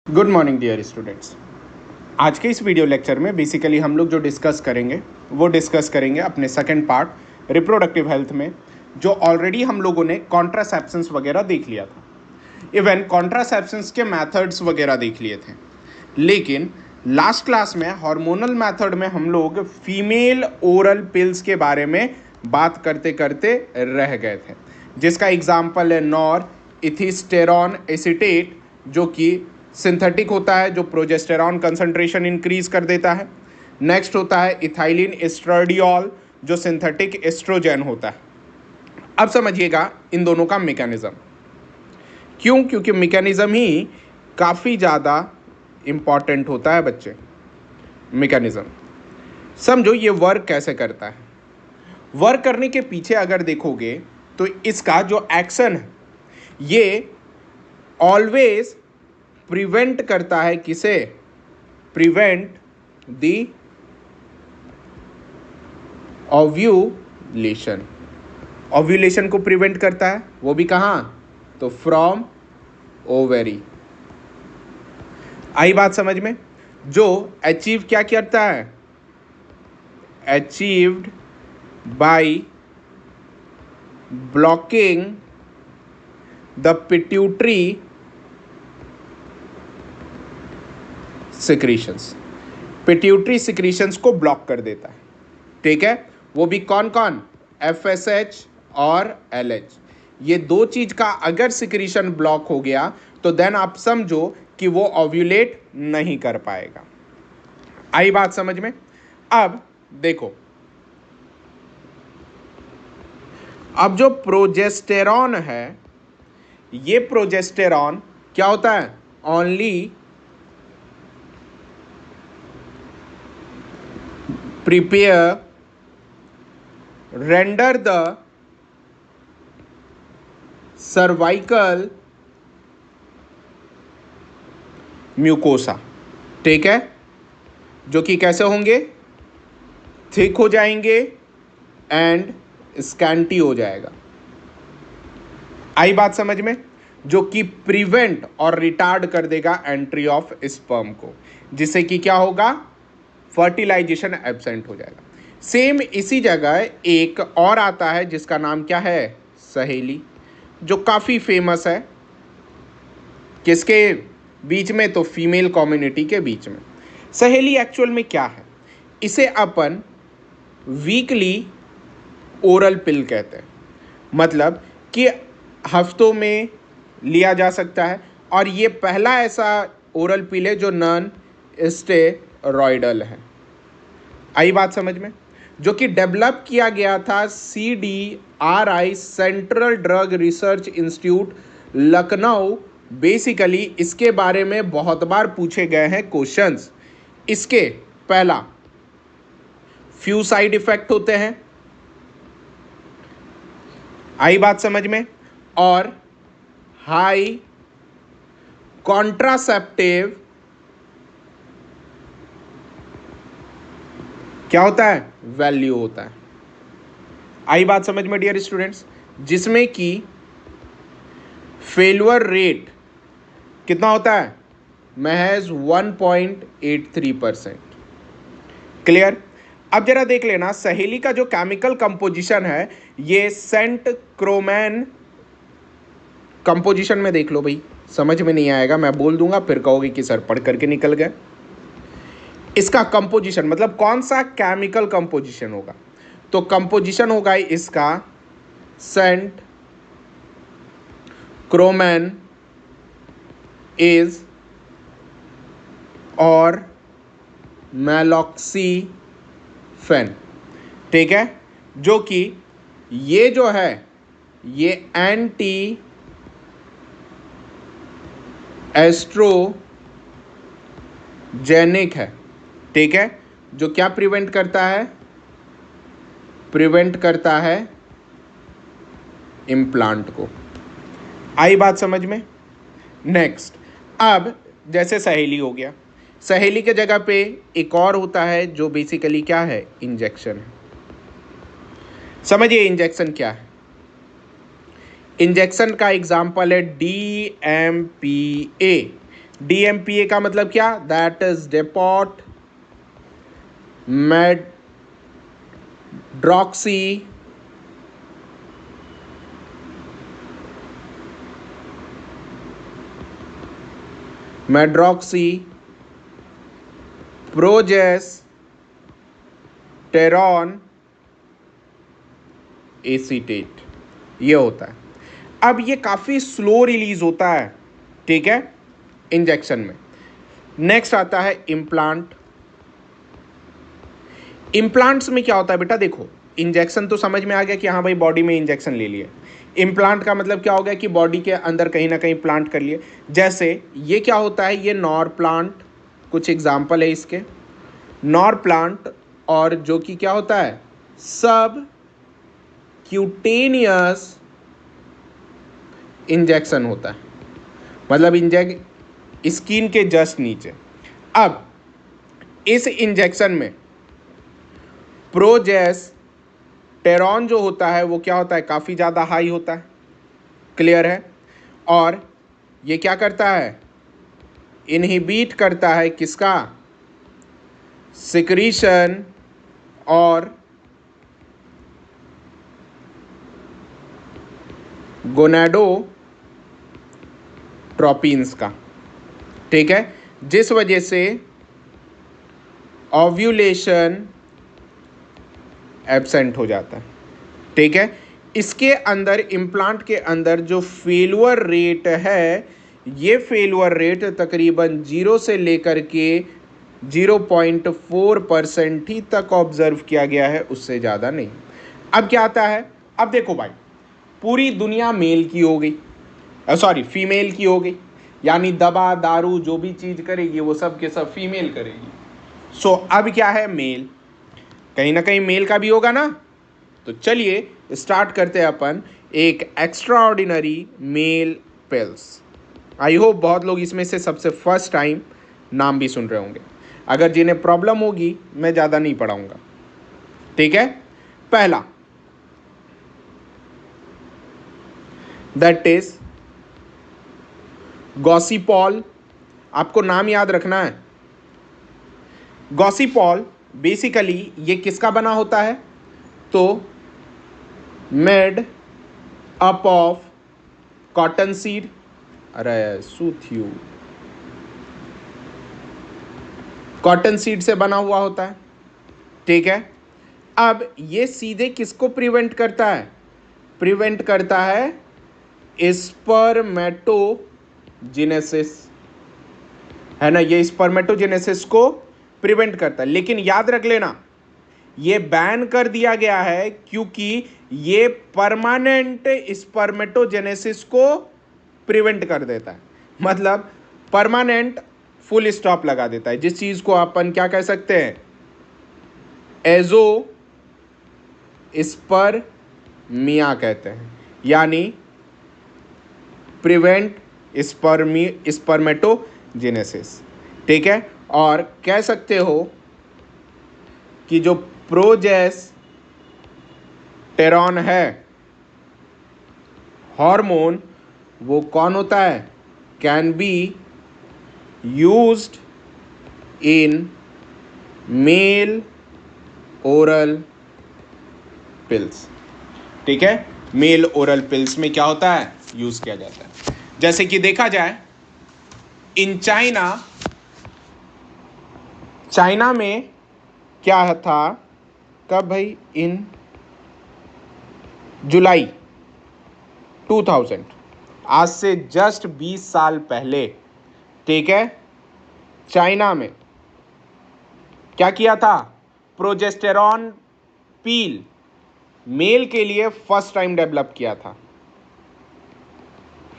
Good morning dear students. आज के इस वीडियो लेक्चर में बेसिकली हम लोग जो डिस्कस करेंगे वो डिस्कस करेंगे अपने सेकंड पार्ट रिप्रोडक्टिव हेल्थ में, जो ऑलरेडी हम लोगों ने कॉन्ट्रासेप्शंस वगैरह देख लिया था। इवन कॉन्ट्रासेप्शंस के मेथड्स वगैरह देख लिए थे, लेकिन लास्ट क्लास में हार्मोनल मेथड में हम लोग फीमेल ओरल पिल्स के बारे में बात करते करते रह गए थे, जिसका एग्जाम्पल है नॉर इथिस्टेरॉन एसीटेट, जो कि सिंथेटिक होता है, जो प्रोजेस्टेरॉन कंसंट्रेशन इंक्रीज कर देता है। नेक्स्ट होता है इथाइलिन एस्ट्राडियोल, जो सिंथेटिक एस्ट्रोजेन होता है। अब समझिएगा इन दोनों का मैकेनिज्म। क्यों? क्योंकि मैकेनिज्म ही काफ़ी ज़्यादा इम्पॉर्टेंट होता है बच्चे। मैकेनिज्म समझो, ये वर्क कैसे करता है। वर्क करने के पीछे अगर देखोगे तो इसका जो एक्शन है ये ऑलवेज प्रिवेंट करता है, किसे? Prevent the ovulation. ओव्यूलेशन को प्रिवेंट करता है, वो भी कहाँ? तो फ्रॉम ओवेरी। आई बात समझ में? जो अचीव क्या करता है? Achieved by blocking the pituitary secretions. Pituitary secretions को ब्लॉक कर देता है, ठीक है। वो भी कौन कौन? FSH और LH। ये दो चीज का अगर सिक्रीशन ब्लॉक हो गया तो देन आप समझो कि वो ओव्यूलेट नहीं कर पाएगा। आई बात समझ में? अब देखो, अब जो प्रोजेस्टेरॉन है, ये प्रोजेस्टेरॉन क्या होता है? Only prepare render the cervical mucosa, ठीक है, जो कि कैसे होंगे? थिक हो जाएंगे एंड स्कैंटी हो जाएगा। आई बात समझ में? जो कि प्रिवेंट और रिटार्ड कर देगा एंट्री ऑफ स्पर्म को, जिससे कि क्या होगा? फर्टिलाइजेशन एब्सेंट हो जाएगा। सेम इसी जगह एक और आता है जिसका नाम क्या है? सहेली, जो काफ़ी फेमस है। किसके बीच में? तो फीमेल कम्युनिटी के बीच में। सहेली एक्चुअल में क्या है? इसे अपन वीकली ओरल पिल कहते हैं, मतलब कि हफ्तों में लिया जा सकता है, और ये पहला ऐसा ओरल पिल है जो नॉन स्टेरॉयडल है। आई बात समझ में? जो कि डेवलप किया गया था CDRI, central drug research institute, Lucknow. Basically इसके बारे में बहुत बार पूछे गए हैं क्वेश्चंस। इसके पहला, फ्यू साइड इफेक्ट होते हैं। आई बात समझ में? और हाई कॉन्ट्रासेप्टिव क्या होता है? वैल्यू होता है। आई बात समझ में डियर स्टूडेंट्स? जिसमें कि फेल्यूर रेट कितना होता है? महज 1.83%। क्लियर? अब जरा देख लेना, सहेली का जो केमिकल कंपोजिशन है ये सेंट क्रोमैन कंपोजिशन में देख लो भाई। समझ में नहीं आएगा मैं बोल दूंगा, फिर कहोगे कि सर पढ़ करके निकल गए। इसका कंपोजिशन मतलब कौन सा केमिकल कंपोजिशन होगा? तो कंपोजिशन होगा इसका सेंट क्रोमैन इज और मैलॉक्सीफेन, ठीक है। जो कि ये जो है ये एंटी एस्ट्रोजेनिक है, ठीक है। जो क्या प्रिवेंट करता है? प्रिवेंट करता है इम्प्लांट को। आई बात समझ में? नेक्स्ट, अब जैसे सहेली हो गया, सहेली के जगह पे एक और होता है जो बेसिकली क्या है? इंजेक्शन है। समझिए इंजेक्शन क्या है। इंजेक्शन का एग्जाम्पल है DMPA। DMPA का मतलब क्या? That is depot medroxyprogesterone acetate, ये होता है। अब ये काफ़ी स्लो रिलीज होता है, ठीक है, इंजेक्शन में। नेक्स्ट आता है इम्प्लांट। इम्प्लांट्स में क्या होता है बेटा? देखो, इंजेक्शन तो समझ में आ गया कि हाँ भाई बॉडी में इंजेक्शन ले लिए। इम्प्लांट का मतलब क्या हो गया कि बॉडी के अंदर कहीं ना कहीं प्लांट कर लिए। जैसे ये क्या होता है, ये नॉर प्लांट, कुछ एग्जाम्पल है इसके। नॉर प्लांट, और जो कि क्या होता है, सब क्यूटेनियस इंजेक्शन होता है, मतलब स्किन के जस्ट नीचे। अब इस इंजेक्शन में प्रोजेस्टेरॉन जो होता है वो क्या होता है, काफ़ी ज़्यादा हाई होता है, क्लियर है। और ये क्या करता है, इनहिबिट करता है किसका, सिक्रीशन और गोनाडोट्रोपिन्स का, ठीक है, जिस वजह से ओव्यूलेशन एब्सेंट हो जाता है, ठीक है। इसके अंदर, इम्प्लांट के अंदर जो फेलुअर रेट है, ये फेलुअर रेट तकरीबन 0 से लेकर के 0.4% ही तक ऑब्जर्व किया गया है, उससे ज़्यादा नहीं। अब क्या आता है, अब देखो भाई, पूरी दुनिया मेल की हो गई, सॉरी फीमेल की हो गई, यानी दवा दारू जो भी चीज़ करेगी वो सब के सब फीमेल करेगी। सो अब क्या है, मेल, कहीं ना कहीं मेल का भी होगा ना। तो चलिए स्टार्ट करते हैं अपन एक extraordinary male pills. I hope बहुत लोग इसमें से सबसे फर्स्ट टाइम नाम भी सुन रहे होंगे। अगर जिन्हें प्रॉब्लम होगी मैं ज़्यादा नहीं पढ़ाऊंगा, ठीक है। पहला, दैट इज गॉसिपॉल। आपको नाम याद रखना है। गॉसिपॉल बेसिकली ये किसका बना होता है, तो made up of cotton seed, अरे सूथ्यू, कॉटन सीड से बना हुआ होता है, ठीक है। अब ये सीधे किसको प्रिवेंट करता है, प्रिवेंट करता है स्पर्मेटोजेनेसिस, है ना, ये स्पर्मेटोजेनेसिस को प्रिवेंट करता है। लेकिन याद रख लेना, ये बैन कर दिया गया है क्योंकि ये परमानेंट स्पर्मेटोजेनेसिस को प्रिवेंट कर देता है, मतलब परमानेंट फुल स्टॉप लगा देता है, जिस चीज को अपन क्या कह सकते हैं, एजो स्पर्मिया कहते हैं, यानी प्रिवेंट स्पर्मेटोजेनेसिस, ठीक है। और कह सकते हो कि जो प्रोजेस्टेरॉन है हार्मोन, वो कौन होता है, can be used in male oral pills, ठीक है। मेल ओरल पिल्स में क्या होता है, यूज किया जाता है। जैसे कि देखा जाए इन चाइना में क्या था, कब भाई, इन जुलाई 2000, आज से जस्ट 20 साल पहले, ठीक है, चाइना में क्या किया था, प्रोजेस्टेरॉन पील मेल के लिए फर्स्ट टाइम डेवलप किया था,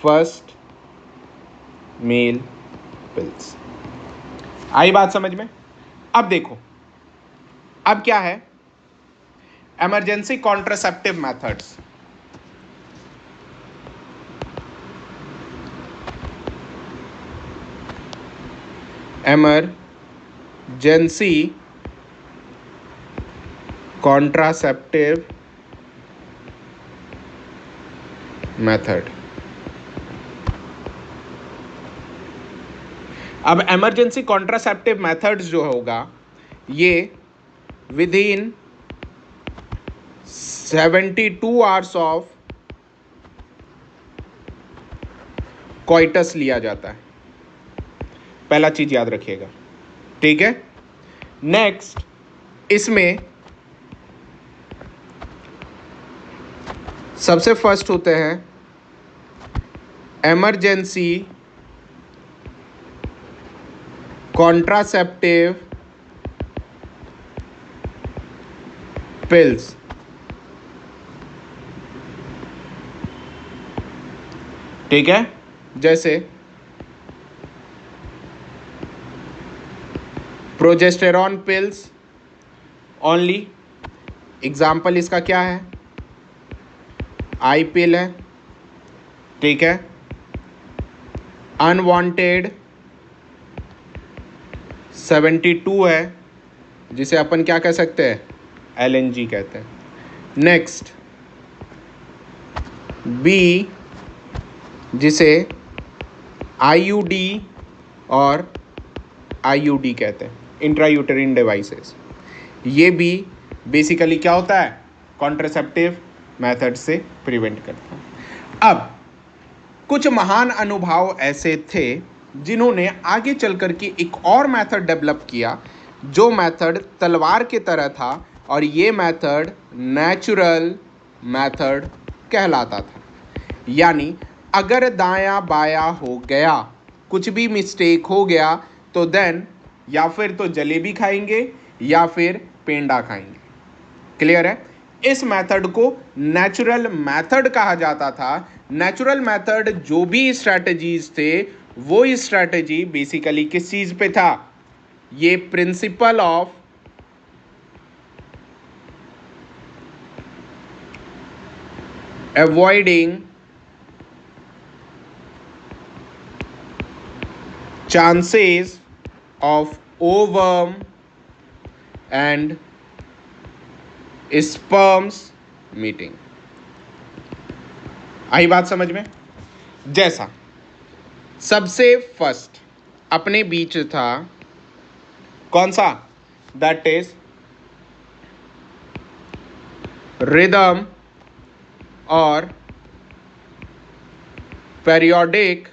फर्स्ट मेल पिल्स। आई बात समझ में? अब देखो, अब क्या है, emergency contraceptive methods. Emergency contraceptive method, अब इमरजेंसी कॉन्ट्रासेप्टिव मेथड्स जो होगा ये with in 72 hours of coitus लिया जाता है, पहला चीज याद रखिएगा, ठीक है। नेक्स्ट, इसमें सबसे फर्स्ट होते हैं इमरजेंसी कॉन्ट्रासेप्टिव पिल्स, ठीक है। जैसे प्रोजेस्टेरॉन पिल्स ओनली, एग्जाम्पल इसका क्या है, आई पिल है, ठीक है। अनवांटेड 72 है, जिसे अपन क्या कह सकते हैं, LNG कहते हैं। नेक्स्ट बी, जिसे IUD और IUD कहते हैं, इंट्रायूटेरिन डिवाइसेस। ये भी बेसिकली क्या होता है, कॉन्ट्रासेप्टिव मेथड से प्रिवेंट करता है। अब कुछ महान अनुभाव ऐसे थे जिन्होंने आगे चल कर के एक और मेथड डेवलप किया, जो मेथड तलवार की तरह था, और ये मेथड नेचुरल मेथड कहलाता था। यानी अगर दाया बाया हो गया, कुछ भी मिस्टेक हो गया, तो देन या फिर तो जलेबी खाएंगे या फिर पेंडा खाएंगे। क्लियर है। इस मेथड को नेचुरल मेथड कहा जाता था। नेचुरल मेथड जो भी स्ट्रैटेजीज थे, वो स्ट्रैटेजी बेसिकली किस चीज पे था, ये principle of avoiding chances of ovum and sperms meeting। आई बात समझ में। जैसा सबसे फर्स्ट अपने बीच था कौन सा, दैट इज रिदम और पेरियोडिक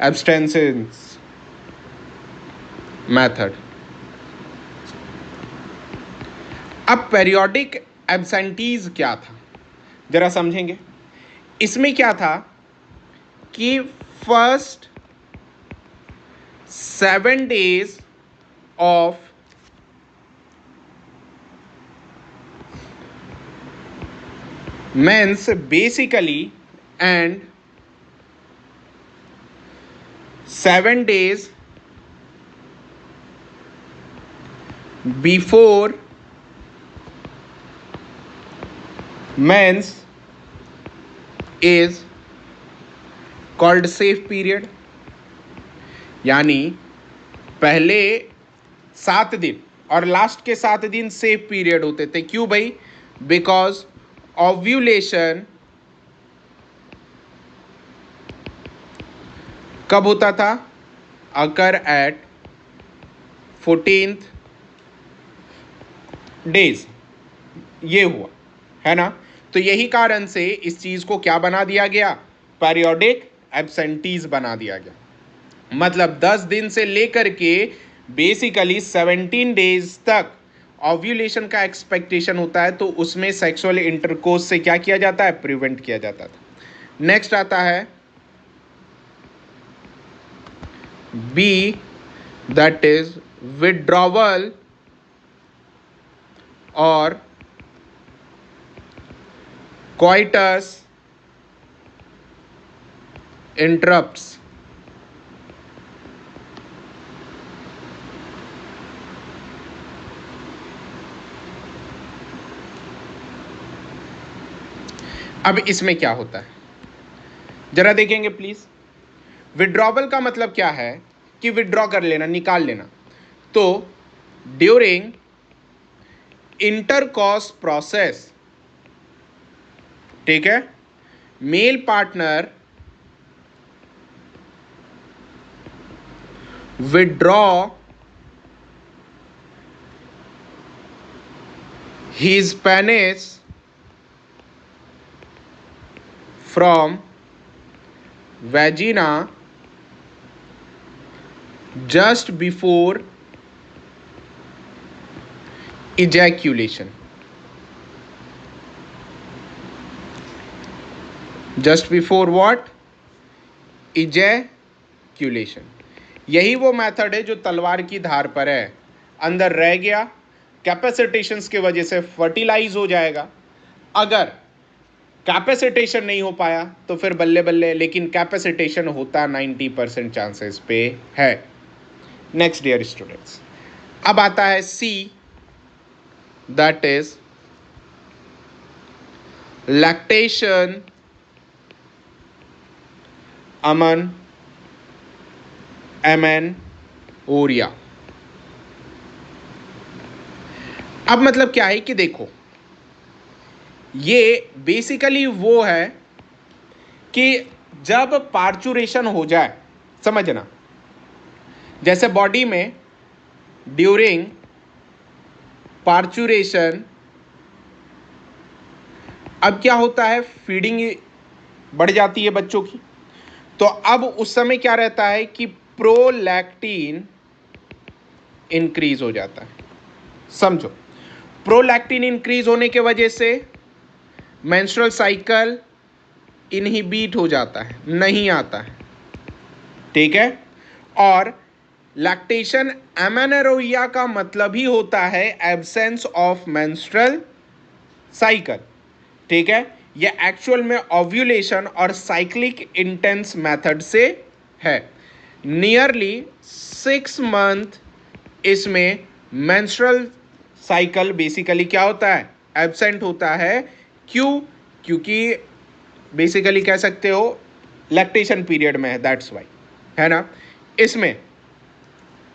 abstentions मेथड। अब पेरियोडिक एब्सेंटीज क्या था, जरा समझेंगे। इसमें क्या था कि first 7 days of menses basically and 7 days before menses is called safe period. यानी पहले 7 दिन और लास्ट के 7 दिन सेफ पीरियड होते थे। क्यों भाई, बिकॉज ओव्यूलेशन कब होता था, अकर एट 14th डेज, ये हुआ है ना। तो यही कारण से इस चीज को क्या बना दिया गया, पेरियोडिक एब्सेंटीज बना दिया गया। मतलब 10 दिन से लेकर के बेसिकली 17 डेज तक ओव्यूलेशन का एक्सपेक्टेशन होता है, तो उसमें सेक्सुअल इंटरकोर्स से क्या किया जाता है, प्रिवेंट किया जाता था। नेक्स्ट आता है बी, दैट इज विड्रॉवल और coitus interrupts। अब इसमें क्या होता है जरा देखेंगे प्लीज। विड्रॉवल का मतलब क्या है कि विड्रॉ कर लेना, निकाल लेना। तो ड्यूरिंग इंटरकॉर्स प्रोसेस, ठीक है, male partner withdraw his penis from vagina just before ejaculation. Just before what? Ejaculation. यही वो मेथड है जो तलवार की धार पर है, अंदर रह गया, कैपेसिटेशंस की वजह से फर्टिलाइज हो जाएगा। अगर कैपेसिटेशन नहीं हो पाया तो फिर बल्ले बल्ले, लेकिन कैपेसिटेशन होता 90% चांसेस पे है। नेक्स्ट डियर स्टूडेंट्स, अब आता है सी, दैट इज लैक्टेशन एमेनोरिया। अब मतलब क्या है कि देखो, ये बेसिकली वो है कि जब पार्चुरेशन हो जाए, समझना, जैसे बॉडी में ड्यूरिंग पार्चुरेशन अब क्या होता है, फीडिंग बढ़ जाती है बच्चों की, तो अब उस समय क्या रहता है कि प्रोलैक्टिन इंक्रीज हो जाता है। समझो, प्रोलैक्टिन इंक्रीज होने के वजह से मेंस्ट्रुअल साइकिल इनहिबिट हो जाता है, नहीं आता है, ठीक है। और लैक्टेशन एमेनोरिया का मतलब ही होता है एब्सेंस ऑफ मेंस्ट्रुअल साइकिल, ठीक है। ये एक्चुअल में ओव्यूलेशन और साइक्लिक इंटेंस मेथड से है। नियरली 6 मंथ इसमें मेंस्ट्रुअल साइकिल बेसिकली क्या होता है, एब्सेंट होता है। क्यों? क्योंकि बेसिकली कह सकते हो लैक्टेशन पीरियड में है, दैट्स वाई, है ना। इसमें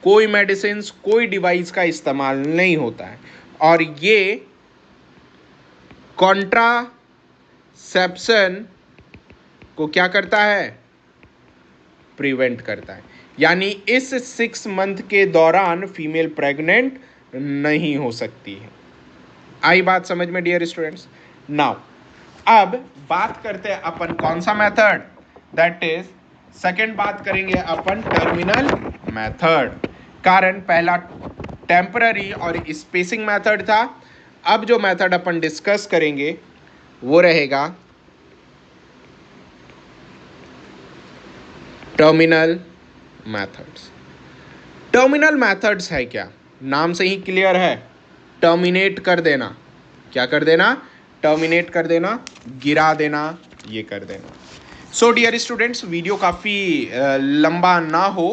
कोई मेडिसिन, कोई डिवाइस का इस्तेमाल नहीं होता है, और ये कॉन्ट्रासेप्शन को क्या करता है, प्रिवेंट करता है। यानी इस 6 मंथ के दौरान फीमेल प्रेग्नेंट नहीं हो सकती है। आई बात समझ में डियर स्टूडेंट्स? नाउ अब बात करते हैं अपन कौन सा मेथड, दैट इज सेकंड बात करेंगे अपन टर्मिनल मेथड। कारण पहला टेम्पररी और स्पेसिंग मेथड था, अब जो मेथड अपन डिस्कस करेंगे वो रहेगा टर्मिनल मेथड्स। टर्मिनल मेथड्स है क्या, नाम से ही क्लियर है, टर्मिनेट कर देना। क्या कर देना? टर्मिनेट कर देना, गिरा देना, ये कर देना। सो डियर स्टूडेंट्स, वीडियो काफ़ी लंबा ना हो,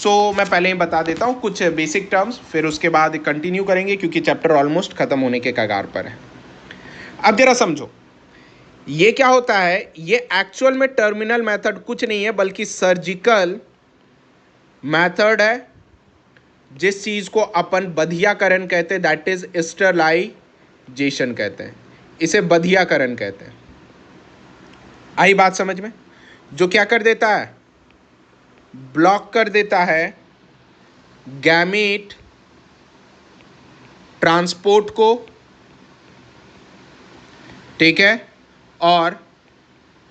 मैं पहले ही बता देता हूँ कुछ बेसिक टर्म्स, फिर उसके बाद कंटिन्यू करेंगे क्योंकि चैप्टर ऑलमोस्ट खत्म होने के कगार पर है। अब जरा समझो, ये क्या होता है, ये एक्चुअल में टर्मिनल मेथड कुछ नहीं है बल्कि सर्जिकल मेथड है, जिस चीज को अपन बधियाकरण कहते हैं, दैट इज स्टरलाइजेशन कहते हैं, इसे बधियाकरण कहते हैं। आई बात समझ में? जो क्या कर देता है, ब्लॉक कर देता है गैमीट ट्रांसपोर्ट को, ठीक है, और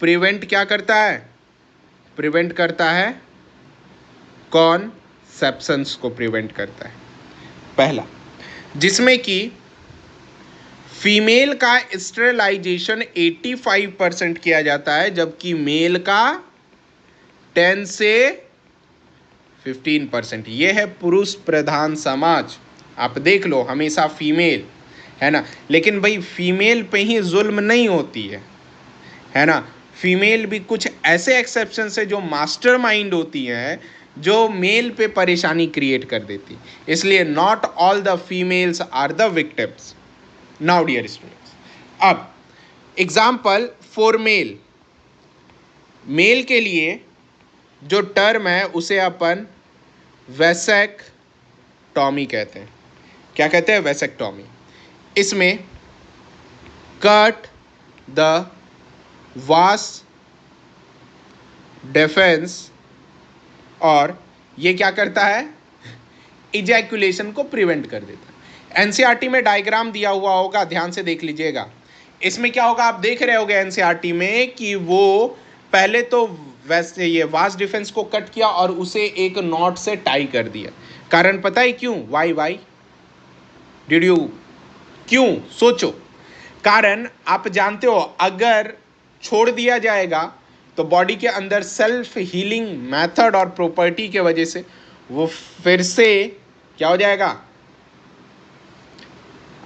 प्रिवेंट क्या करता है, प्रिवेंट करता है कॉन्सेप्शंस को प्रिवेंट करता है। पहला, जिसमें कि फीमेल का स्टेरिलाइजेशन 85% किया जाता है, जबकि मेल का 10 से 15%। ये है पुरुष प्रधान समाज, आप देख लो हमेशा फीमेल, है ना। लेकिन भाई फीमेल पे ही जुल्म नहीं होती है ना। फीमेल भी कुछ ऐसे एक्सेप्शन है जो मास्टरमाइंड होती हैं, जो मेल पे परेशानी क्रिएट कर देती, इसलिए not all the females are the victims. Now dear students, अब एग्जाम्पल फॉर मेल, मेल के लिए जो टर्म है उसे अपन वैसेक्टॉमी कहते हैं। क्या कहते हैं? वैसेक्टॉमी। इसमें कट द वास डिफेंस, और ये क्या करता है, इजैकुलेशन को प्रिवेंट कर देता है। एनसीईआरटी में डायग्राम दिया हुआ होगा, ध्यान से देख लीजिएगा। इसमें क्या होगा, आप देख रहे होगे एनसीईआरटी में कि वो पहले तो वैसे ये वास डिफेंस को कट किया और उसे एक नॉट से टाई कर दिया। कारण पता है क्यों, वाई डिड यू, क्यों, सोचो। कारण आप जानते हो, अगर छोड़ दिया जाएगा तो बॉडी के अंदर सेल्फ हीलिंग मेथड और प्रॉपर्टी के वजह से वो फिर से क्या हो जाएगा,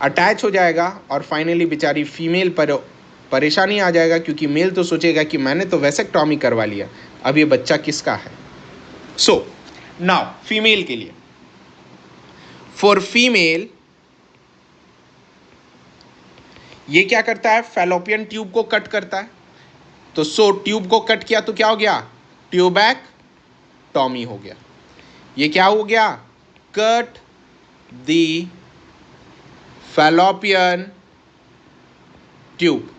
अटैच हो जाएगा, और फाइनली बेचारी फीमेल पर परेशानी आ जाएगा, क्योंकि मेल तो सोचेगा कि मैंने तो वैसेक्टॉमी करवा लिया, अब ये बच्चा किसका है। सो नाउ फीमेल के लिए, फॉर फीमेल ये क्या करता है, फैलोपियन ट्यूब को कट करता है। तो सो ट्यूब को कट किया तो क्या हो गया, ट्यूबैक्टॉमी हो गया। ये क्या हो गया, कट दी फैलोपियन ट्यूब।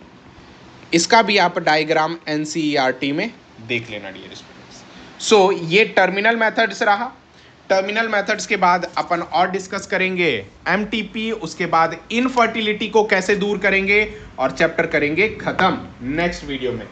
इसका भी आप डायग्राम एनसीईआरटी में देख लेना डियर स्टूडेंट्स। सो ये टर्मिनल मेथड्स रहा। टर्मिनल मेथड्स के बाद अपन और डिस्कस करेंगे एमटीपी, उसके बाद इनफर्टिलिटी को कैसे दूर करेंगे, और चैप्टर करेंगे खत्म नेक्स्ट वीडियो में।